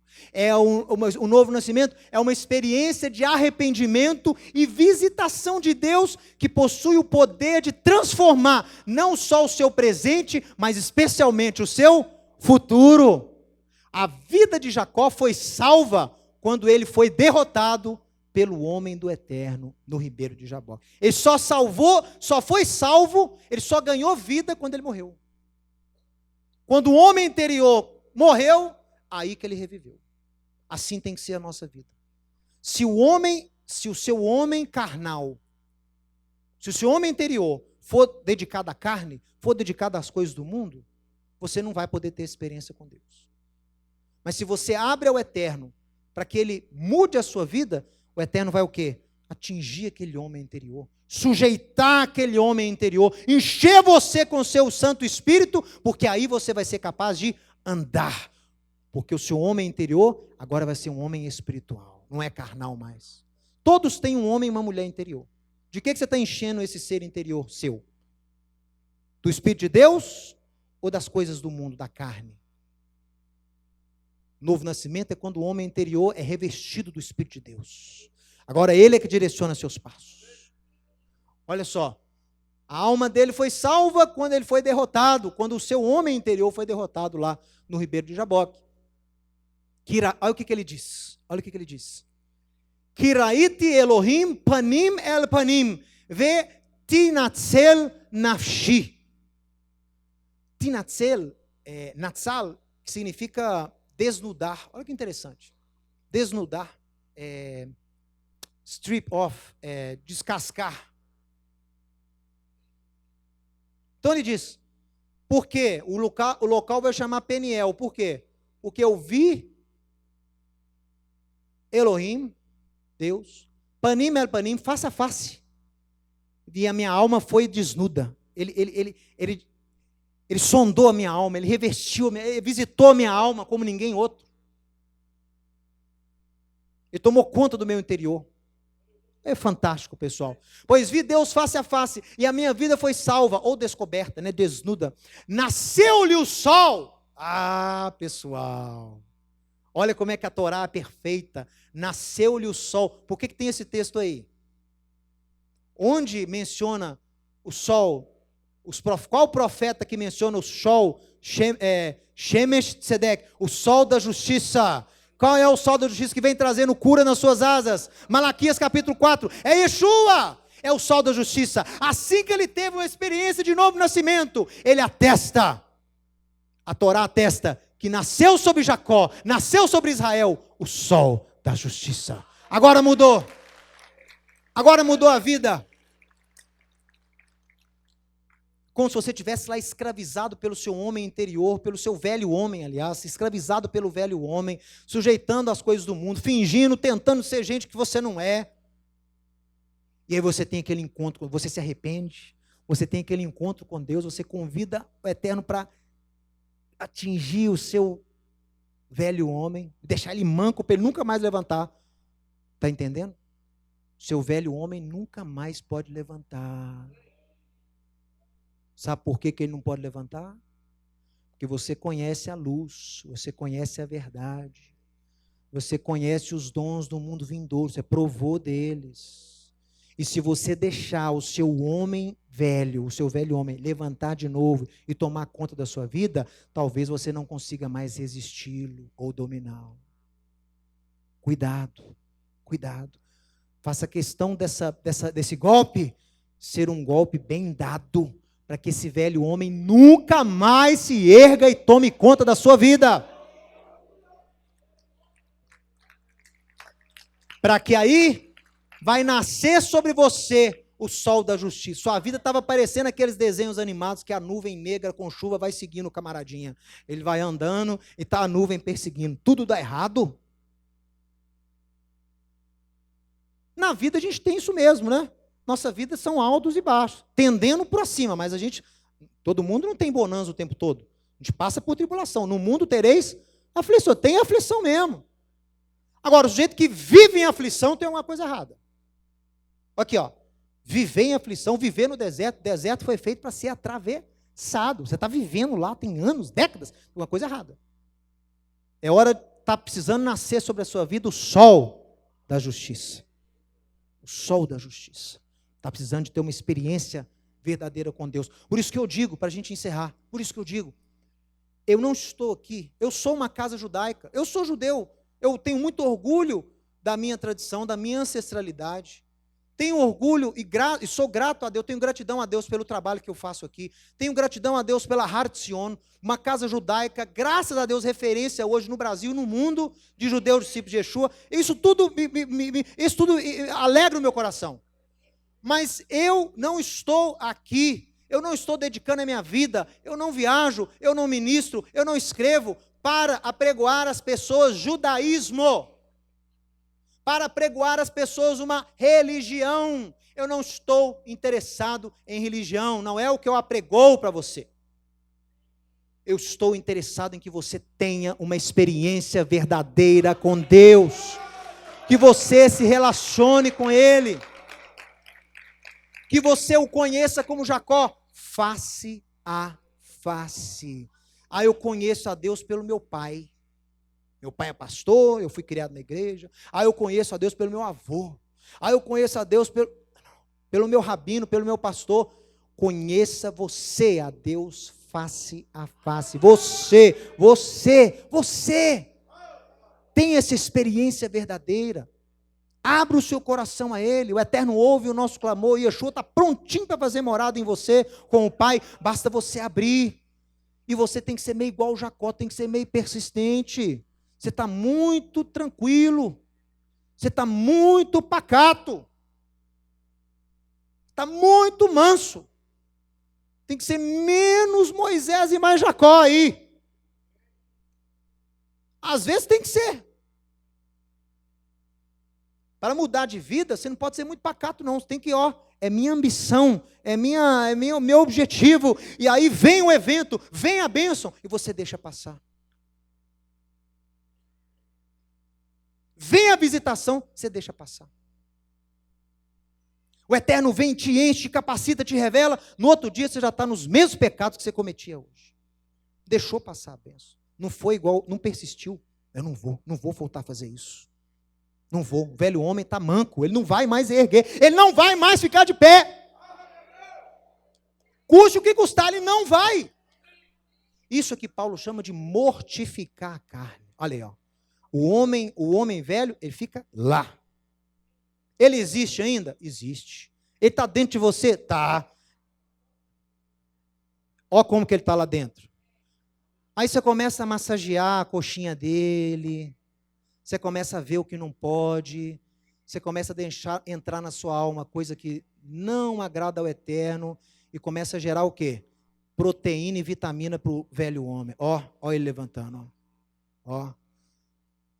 [SPEAKER 1] O novo nascimento é uma experiência de arrependimento e visitação de Deus que possui o poder de transformar não só o seu presente, mas especialmente o seu futuro. A vida de Jacó foi salva quando ele foi derrotado pelo homem do eterno no ribeiro de Jaboque. Ele só foi salvo, ele só ganhou vida quando ele morreu. Quando o homem interior morreu, aí que ele reviveu. Assim tem que ser a nossa vida. Se o seu homem carnal, se o seu homem interior for dedicado à carne, for dedicado às coisas do mundo, você não vai poder ter experiência com Deus. Mas se você abre ao eterno para que ele mude a sua vida, o eterno vai o quê? Atingir aquele homem interior, sujeitar aquele homem interior, encher você com o seu Santo Espírito, porque aí você vai ser capaz de andar. Porque o seu homem interior agora vai ser um homem espiritual, não é carnal mais. Todos têm um homem e uma mulher interior. De que você está enchendo esse ser interior seu? Do Espírito de Deus ou das coisas do mundo, da carne? Novo nascimento é quando o homem interior é revestido do Espírito de Deus. Agora ele é que direciona seus passos. Olha só, a alma dele foi salva quando ele foi derrotado, quando o seu homem interior foi derrotado lá no ribeiro de Jaboque. Olha o que ele diz. Olha o que ele diz. Kiraiti Elohim panim el panim ve tinatzel nafshi. Tinatzel, natsal, que significa desnudar. Olha que interessante. Desnudar, strip off, descascar. Então ele diz, por quê? O local vai chamar Peniel. Por quê? Porque eu vi Elohim, Deus, panim el panim, face a face. E a minha alma foi desnuda. Ele sondou a minha alma, ele revestiu, ele visitou a minha alma como ninguém outro. Ele tomou conta do meu interior. É fantástico, pessoal. Pois vi Deus face a face, e a minha vida foi salva, ou descoberta, né, desnuda. Nasceu-lhe o sol. Ah, pessoal. Olha como é que a Torá é perfeita. Nasceu-lhe o sol. Por que tem esse texto aí? Onde menciona o sol? Qual profeta que menciona o sol? Shemesh Tzedek, o sol da justiça. Qual é o sol da justiça que vem trazendo cura nas suas asas? Malaquias capítulo 4. É Yeshua, é o sol da justiça. Assim que ele teve uma experiência de novo nascimento, ele atesta, a Torá atesta, que nasceu sobre Jacó, nasceu sobre Israel, o sol da justiça. Agora mudou a vida. Como se você estivesse lá escravizado pelo seu homem interior, pelo seu velho homem, aliás, escravizado pelo velho homem, sujeitando às coisas do mundo, fingindo, tentando ser gente que você não é. E aí você tem aquele encontro, você se arrepende, você tem aquele encontro com Deus, você convida o Eterno para atingir o seu velho homem, deixar ele manco para ele nunca mais levantar. Está entendendo? Seu velho homem nunca mais pode levantar. Sabe por que ele não pode levantar? Porque você conhece a luz, você conhece a verdade, você conhece os dons do mundo vindouro, você provou deles. E se você deixar o seu homem velho, o seu velho homem, levantar de novo e tomar conta da sua vida, talvez você não consiga mais resisti-lo ou dominá-lo. Cuidado, cuidado. Faça questão desse golpe ser um golpe bem dado, para que esse velho homem nunca mais se erga e tome conta da sua vida. Para que aí vai nascer sobre você o sol da justiça. Sua vida estava parecendo aqueles desenhos animados que a nuvem negra com chuva vai seguindo o camaradinha. Ele vai andando e está a nuvem perseguindo. Tudo dá errado. Na vida a gente tem isso mesmo, né? Nossa vida são altos e baixos, tendendo para cima, mas todo mundo não tem bonança o tempo todo. A gente passa por tribulação. No mundo tereis aflição, tem aflição mesmo. Agora, o sujeito que vive em aflição tem alguma coisa errada. Aqui, ó, viver em aflição, viver no deserto. O deserto foi feito para ser atravessado. Você está vivendo lá, tem anos, décadas, tem alguma coisa errada. É hora de estar precisando nascer sobre a sua vida o sol da justiça. O sol da justiça. Está precisando de ter uma experiência verdadeira com Deus. Por isso que eu digo, para a gente encerrar, por isso que eu digo, eu não estou aqui, eu sou uma casa judaica, eu sou judeu, eu tenho muito orgulho da minha tradição, da minha ancestralidade. Tenho orgulho e sou grato a Deus, tenho gratidão a Deus pelo trabalho que eu faço aqui. Tenho gratidão a Deus pela Har Tzion, uma casa judaica, graças a Deus, referência hoje no Brasil e no mundo de judeus discípulos de Yeshua. Isso tudo alegra o meu coração. Mas eu não estou aqui, eu não estou dedicando a minha vida, eu não viajo, eu não ministro, eu não escrevo para apregoar as pessoas judaísmo, para apregoar as pessoas uma religião. Eu não estou interessado em religião, não é o que eu apregoo para você. Eu estou interessado em que você tenha uma experiência verdadeira com Deus, que você se relacione com Ele, que você o conheça como Jacó, face a face. Eu conheço a Deus pelo meu pai. Meu pai é pastor, eu fui criado na igreja. Eu conheço a Deus pelo meu avô. Eu conheço a Deus pelo meu rabino, pelo meu pastor. Conheça você a Deus face a face. Você tem essa experiência verdadeira. Abra o seu coração a Ele. O Eterno ouve o nosso clamor. E Yeshua está prontinho para fazer morada em você com o Pai. Basta você abrir. E você tem que ser meio igual o Jacó, tem que ser meio persistente. Você está muito tranquilo. Você está muito pacato. Está muito manso. Tem que ser menos Moisés e mais Jacó aí. Às vezes tem que ser. Para mudar de vida, você não pode ser muito pacato, não. Você tem que, é minha ambição, é meu objetivo. E aí vem o evento, vem a bênção, e você deixa passar. Vem a visitação, você deixa passar. O Eterno vem, te enche, te capacita, te revela. No outro dia você já está nos mesmos pecados que você cometia hoje. Deixou passar a bênção. Não foi igual, não persistiu. Eu não vou voltar a fazer isso. Não vou. O velho homem está manco, ele não vai mais erguer, ele não vai mais ficar de pé. Custe o que custar, ele não vai. Isso é que Paulo chama de mortificar a carne. Olha aí, O homem velho, ele fica lá. Ele existe ainda? Existe. Ele está dentro de você? Está. Olha como que ele está lá dentro. Aí você começa a massagear a coxinha dele. Você começa a ver o que não pode. Você começa a deixar entrar na sua alma coisa que não agrada ao Eterno. E começa a gerar o quê? Proteína e vitamina para o velho homem. Ó ele levantando. Ó.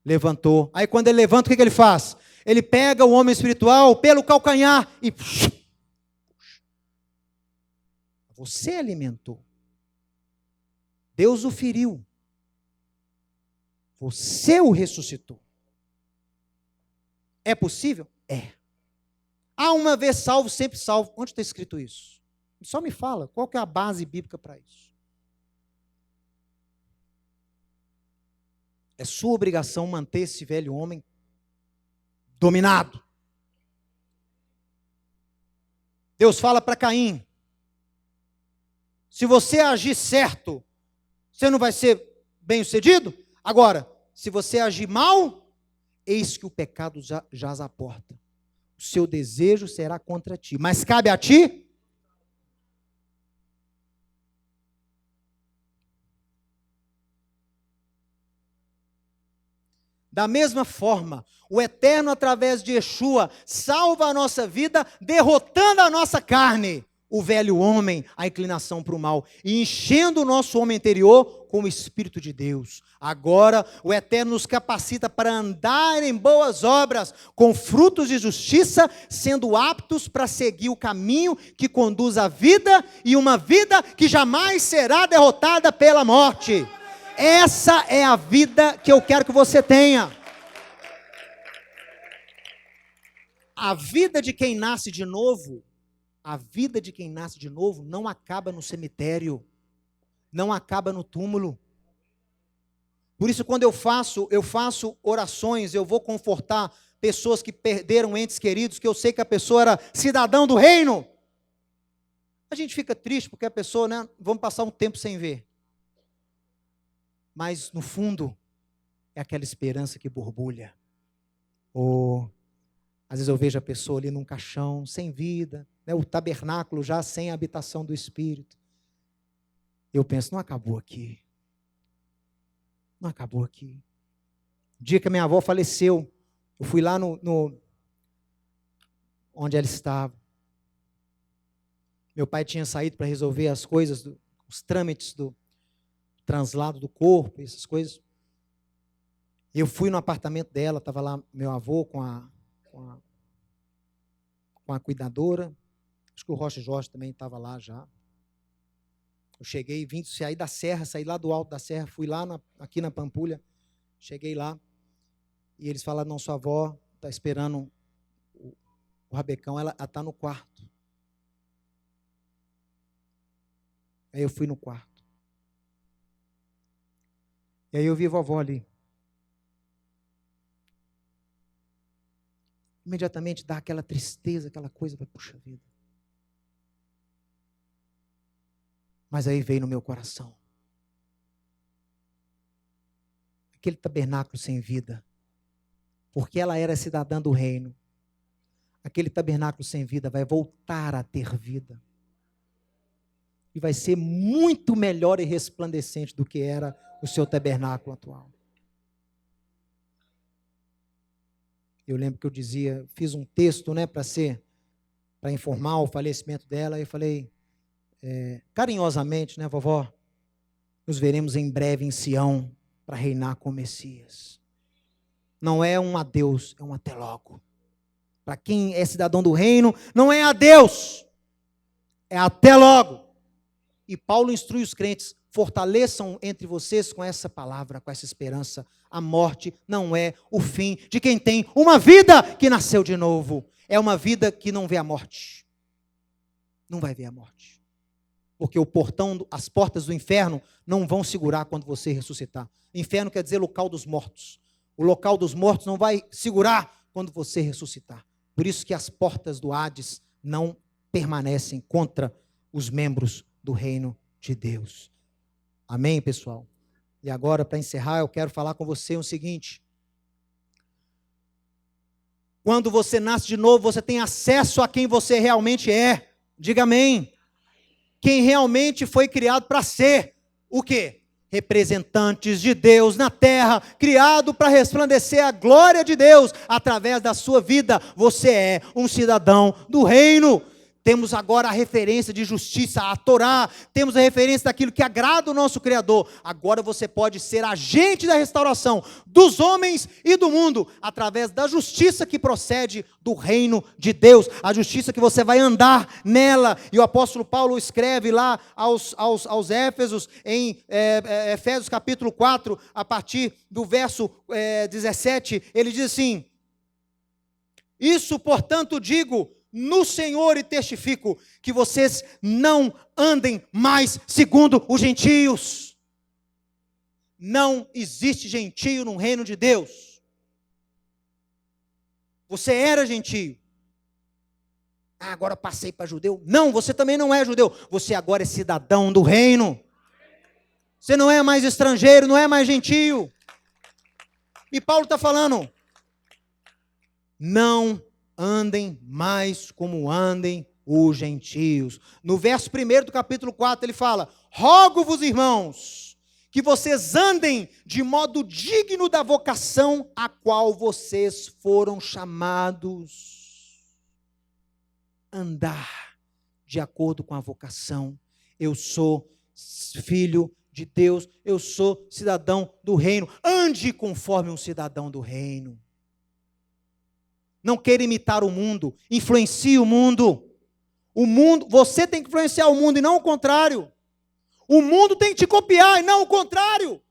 [SPEAKER 1] Levantou. Aí quando ele levanta, o que ele faz? Ele pega o homem espiritual pelo calcanhar e puxa. Você alimentou. Deus o feriu. Você o ressuscitou. É possível? É. Uma vez salvo, sempre salvo. Onde está escrito isso? Só me fala, qual que é a base bíblica para isso? É sua obrigação manter esse velho homem dominado. Deus fala para Caim: se você agir certo, você não vai ser bem-sucedido? Agora, se você agir mal, eis que o pecado jaz à porta. O seu desejo será contra ti, mas cabe a ti. Da mesma forma, o Eterno, através de Yeshua, salva a nossa vida, derrotando a nossa carne, o velho homem, a inclinação para o mal, e enchendo o nosso homem interior com o Espírito de Deus. Agora, o Eterno nos capacita para andar em boas obras, com frutos de justiça, sendo aptos para seguir o caminho que conduz à vida, e uma vida que jamais será derrotada pela morte. Essa é a vida que eu quero que você tenha. A vida de quem nasce de novo, não acaba no cemitério, não acaba no túmulo. Por isso, quando eu faço orações, eu vou confortar pessoas que perderam entes queridos, que eu sei que a pessoa era cidadão do reino. A gente fica triste porque a pessoa, vamos passar um tempo sem ver. Mas, no fundo, é aquela esperança que borbulha. Ou, às vezes eu vejo a pessoa ali num caixão, sem vida, né? O tabernáculo já sem a habitação do Espírito. Eu penso, não acabou aqui. Não acabou aqui. O dia que a minha avó faleceu, eu fui lá onde ela estava. Meu pai tinha saído para resolver as coisas, os trâmites do translado do corpo, essas coisas. Eu fui no apartamento dela, estava lá meu avô com a cuidadora. Acho que o Rocha Jorge também estava lá já. Eu cheguei, saí da serra, saí lá do alto da serra, fui lá aqui na Pampulha, cheguei lá, e eles falaram, não, sua avó está esperando o rabecão, ela está no quarto. Aí eu fui no quarto. E aí eu vi a vovó ali. Imediatamente dá aquela tristeza, aquela coisa, puxa vida. Mas aí veio no meu coração. Aquele tabernáculo sem vida. Porque ela era cidadã do reino. Aquele tabernáculo sem vida vai voltar a ter vida. E vai ser muito melhor e resplandecente do que era o seu tabernáculo atual. Eu lembro que eu dizia, fiz um texto, né, para informar o falecimento dela, e eu falei, carinhosamente, né, vovó, nos veremos em breve em Sião para reinar com o Messias. Não é um adeus, é um até logo. Para quem é cidadão do reino, não é adeus, é até logo. E Paulo instrui os crentes, fortaleçam entre vocês com essa palavra, com essa esperança. A morte não é o fim de quem tem uma vida que nasceu de novo. É uma vida que não vê a morte. Não vai ver a morte. Porque as portas do inferno não vão segurar quando você ressuscitar. Inferno quer dizer local dos mortos. O local dos mortos não vai segurar quando você ressuscitar. Por isso que as portas do Hades não permanecem contra os membros do reino de Deus. Amém, pessoal? E agora, para encerrar, eu quero falar com você o seguinte. Quando você nasce de novo, você tem acesso a quem você realmente é. Diga amém. Quem realmente foi criado para ser o quê? Representantes de Deus na terra, criado para resplandecer a glória de Deus através da sua vida. Você é um cidadão do reino. Temos agora a referência de justiça, a Torá, temos a referência daquilo que agrada o nosso Criador. Agora você pode ser agente da restauração dos homens e do mundo, através da justiça que procede do reino de Deus, a justiça que você vai andar nela. E o apóstolo Paulo escreve lá aos Éfesos, em Efésios capítulo 4, a partir do verso 17, ele diz assim, isso, portanto, digo no Senhor e testifico que vocês não andem mais segundo os gentios. Não existe gentio no reino de Deus. Você era gentio. Agora passei para judeu. Não, você também não é judeu. Você agora é cidadão do reino. Você não é mais estrangeiro, não é mais gentio. E Paulo está falando, não andem mais como andem os gentios. No verso 1 do capítulo 4, ele fala, rogo-vos, irmãos, que vocês andem de modo digno da vocação a qual vocês foram chamados. Andar de acordo com a vocação. Eu sou filho de Deus, eu sou cidadão do reino. Ande conforme um cidadão do reino. Não queira imitar o mundo, influencie o mundo. Você tem que influenciar o mundo e não o contrário. O mundo tem que te copiar e não o contrário.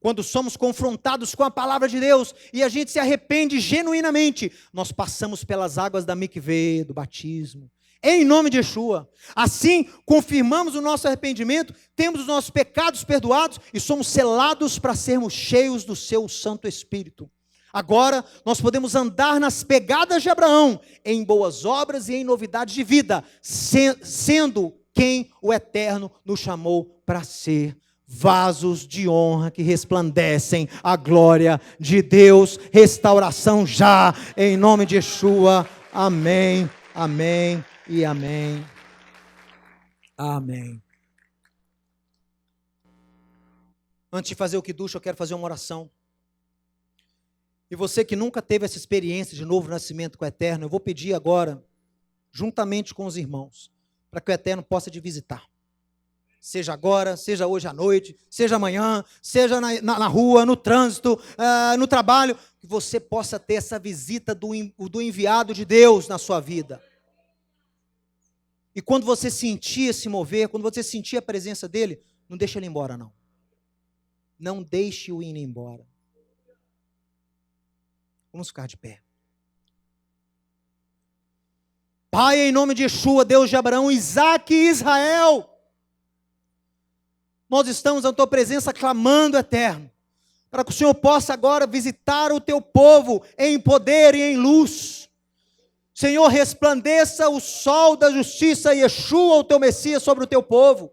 [SPEAKER 1] Quando somos confrontados com a palavra de Deus e a gente se arrepende genuinamente, nós passamos pelas águas da mikvê, do batismo, em nome de Yeshua. Assim, confirmamos o nosso arrependimento, temos os nossos pecados perdoados e somos selados para sermos cheios do seu Santo Espírito. Agora, nós podemos andar nas pegadas de Abraão, em boas obras e em novidades de vida, sendo quem o Eterno nos chamou para ser. vasos de honra que resplandecem a glória de Deus. Restauração já, em nome de Yeshua. Amém, amém e amém. Amém. Antes de fazer o Kiddush, eu quero fazer uma oração. E você que nunca teve essa experiência de novo nascimento com o Eterno, eu vou pedir agora, juntamente com os irmãos, para que o Eterno possa te visitar. Seja agora, seja hoje à noite, seja amanhã, seja na rua, no trânsito, no trabalho, que você possa ter essa visita do enviado de Deus na sua vida. E quando você sentir esse mover, quando você sentir a presença dele, não deixe ele embora, não. Não deixe-o ir embora. Vamos ficar de pé. Pai, em nome de Yeshua, Deus de Abraão, Isaque e Israel, nós estamos na tua presença clamando, Eterno, para que o Senhor possa agora visitar o teu povo em poder e em luz. Senhor, resplandeça o sol da justiça, Yeshua, o teu Messias, sobre o teu povo.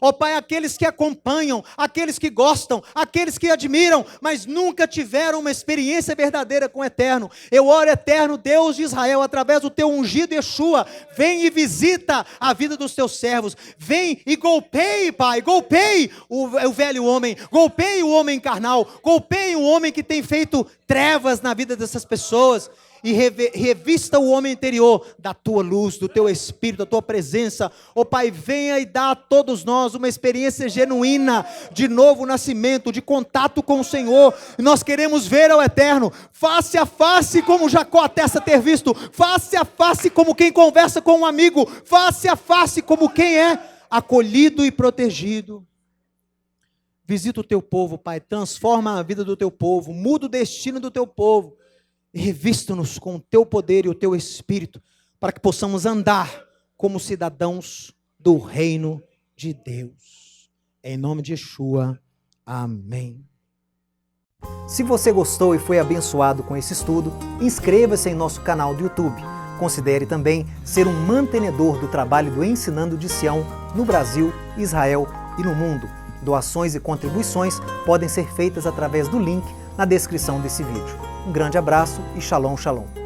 [SPEAKER 1] Ó Pai, aqueles que acompanham, aqueles que gostam, aqueles que admiram, mas nunca tiveram uma experiência verdadeira com o Eterno. Eu oro, Eterno Deus de Israel, através do teu ungido Yeshua, vem e visita a vida dos teus servos. Vem e golpeie, Pai, golpeie o velho homem, golpeie o homem carnal, golpeie o homem que tem feito trevas na vida dessas pessoas. E revista o homem interior da tua luz, do teu Espírito, da tua presença. Ó Pai, venha e dá a todos nós uma experiência genuína de novo nascimento, de contato com o Senhor. E nós queremos ver ao Eterno, face a face, como Jacó atesta ter visto, face a face, como quem conversa com um amigo, face a face, como quem é acolhido e protegido. Visita o teu povo, Pai, transforma a vida do teu povo, muda o destino do teu povo. E revista-nos com o teu poder e o teu Espírito, para que possamos andar como cidadãos do reino de Deus. Em nome de Yeshua, amém. Se você gostou e foi abençoado com esse estudo, inscreva-se em nosso canal do YouTube. Considere também ser um mantenedor do trabalho do Ensinando de Sião no Brasil, Israel e no mundo. Doações e contribuições podem ser feitas através do link na descrição desse vídeo. Um grande abraço e shalom, shalom.